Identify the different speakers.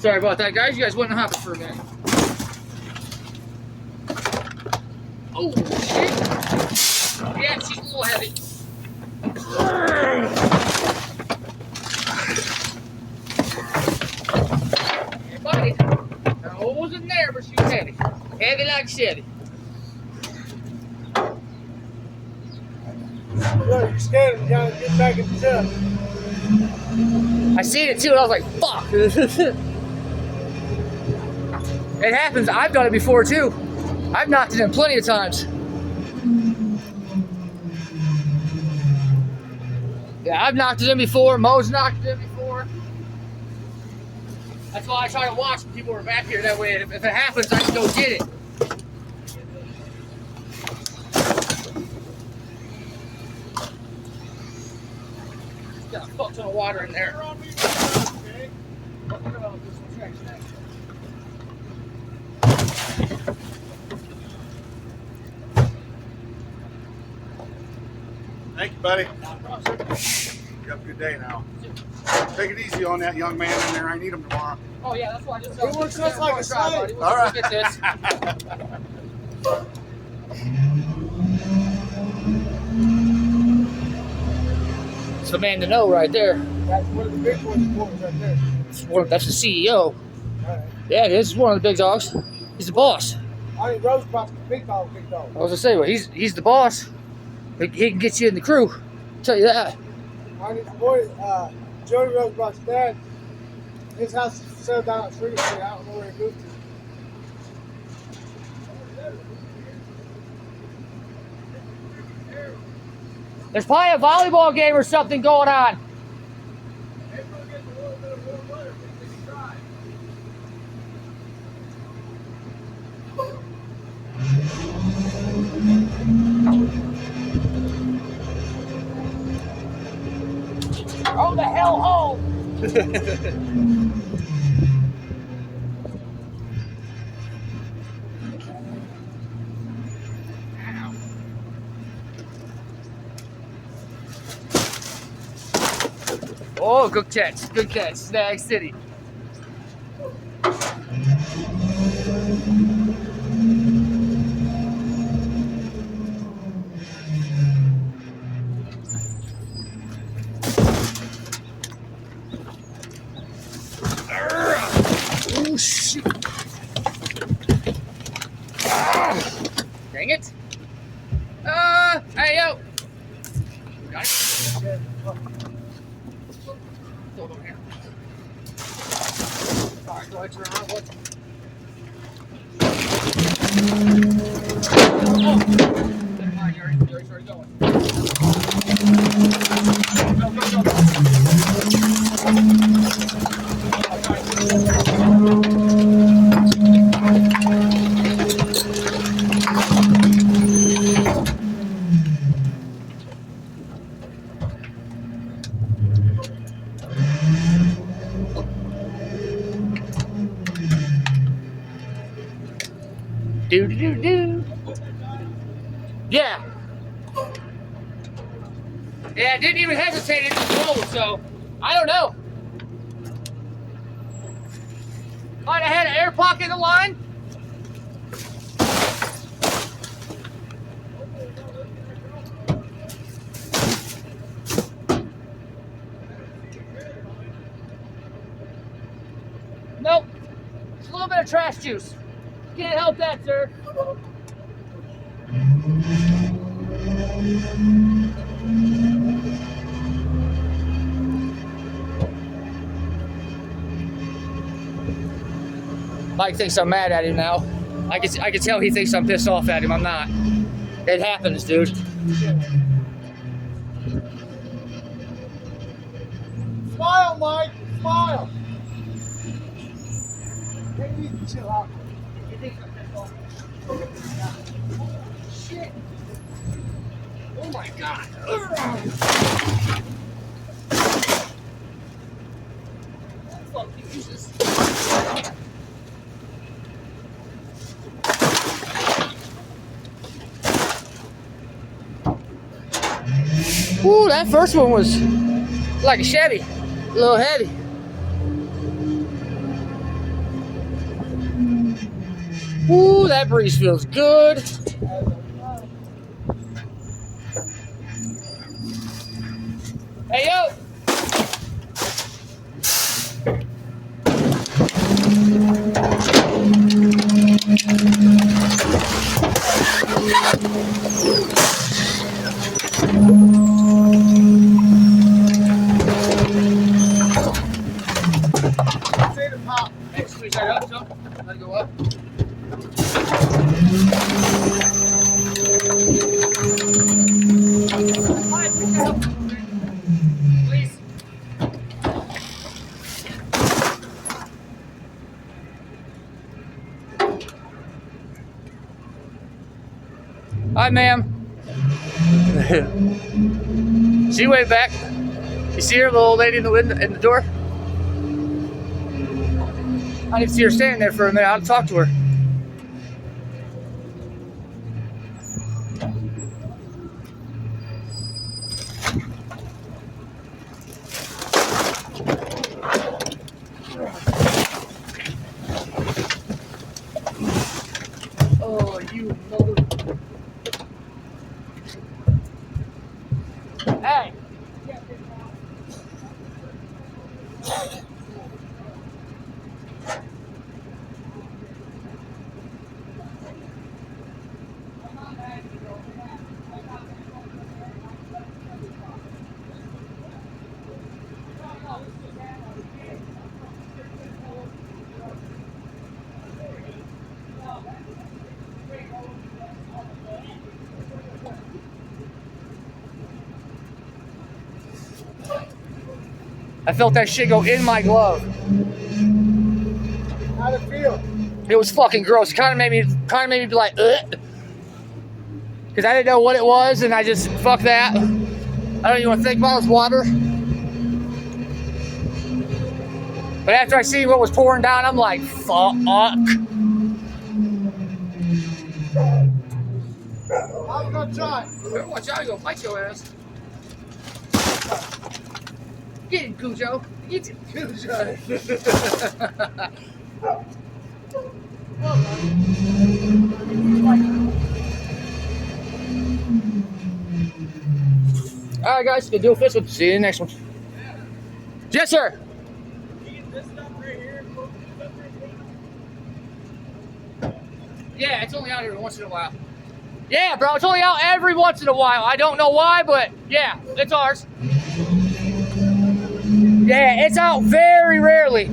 Speaker 1: Sorry about that, guys. You guys wouldn't happen for a minute. Oh, shit. Yeah, she's a little heavy. Hey, buddy. I wasn't there, but she was heavy. Heavy like Chevy.
Speaker 2: Look, you're scared of trying to get back in the truck.
Speaker 1: I seen it too, and I was like, fuck. It happens. I've done it before too. I've knocked it in plenty of times. Yeah, I've knocked it in before. Mo's knocked it in before. That's why I try to watch when people are back here. That way, if it happens, I can go get it. Got a fuck ton of water in there.
Speaker 3: Thank you, buddy. You have a good day now. Take it easy on that young man in there. I need him tomorrow.
Speaker 1: Oh yeah, that's why I just
Speaker 2: He looks just like a slave.
Speaker 3: All right.
Speaker 1: Look at this. It's the man to know right there.
Speaker 2: That's one of the big ones right there.
Speaker 1: That's the CEO.
Speaker 2: All right.
Speaker 1: Yeah, this is one of the big dogs. He's the boss.
Speaker 2: I mean, Rosebrock's big dog, big dog.
Speaker 1: I was gonna say, well, he's the boss. He can get you in the crew. I'll tell you that.
Speaker 2: I mean, boy, Jody Rosebrock's dad, his house is sold down at Street. I don't know where he moved to.
Speaker 1: There's probably a volleyball game or something going on. Go the hell home. Oh, good catch. Good catch. Snag City. Oh, shoot. Dang it. Hey, yo. Got it. Hold on here. All right, go ahead, turn around. What? Oh! Never mind, you already started going. Do. Yeah. Yeah, I didn't even hesitate in the road, so I don't know. Might have had an air pocket in the line. Nope. It's a little bit of trash juice. Can't help that, sir. Mike thinks I'm mad at him now. I can tell he thinks I'm pissed off at him. I'm not. It happens, dude.
Speaker 2: Smile, Mike. Smile. Take it easy, chill out.
Speaker 1: He thinks I'm pissed off. Shit. Oh my god. Fuck you, Jesus. Ooh, that first one was like a Chevy, a little heavy. that breeze feels good. Hey, yo!
Speaker 2: See the pop.
Speaker 1: Hey, squeeze that up, so let it go up. Please. Hi, ma'am. She waved back. You see her, the old lady in the window, in the door? I didn't see her standing there for a minute. I'll talk to her. Oh, you mother. Hey. I felt that shit go in my glove.
Speaker 2: How'd it feel?
Speaker 1: It was fucking gross. It kind of made me be like, ugh. Because I didn't know what it was, and I just, fuck that. I don't even want to think about it. It's water. But after I seen what was pouring down, I'm like, fuck.
Speaker 2: I was gonna try.
Speaker 1: Better watch out, you go fight your ass. Get him, Cujo. Get him, Cujo. Alright, guys, good deal, Fist. See you in the next one. Yes, sir. Yeah, it's only out here once in a while. Yeah, bro, it's only out every once in a while. I don't know why, but yeah, it's ours. Yeah, it's out very rarely.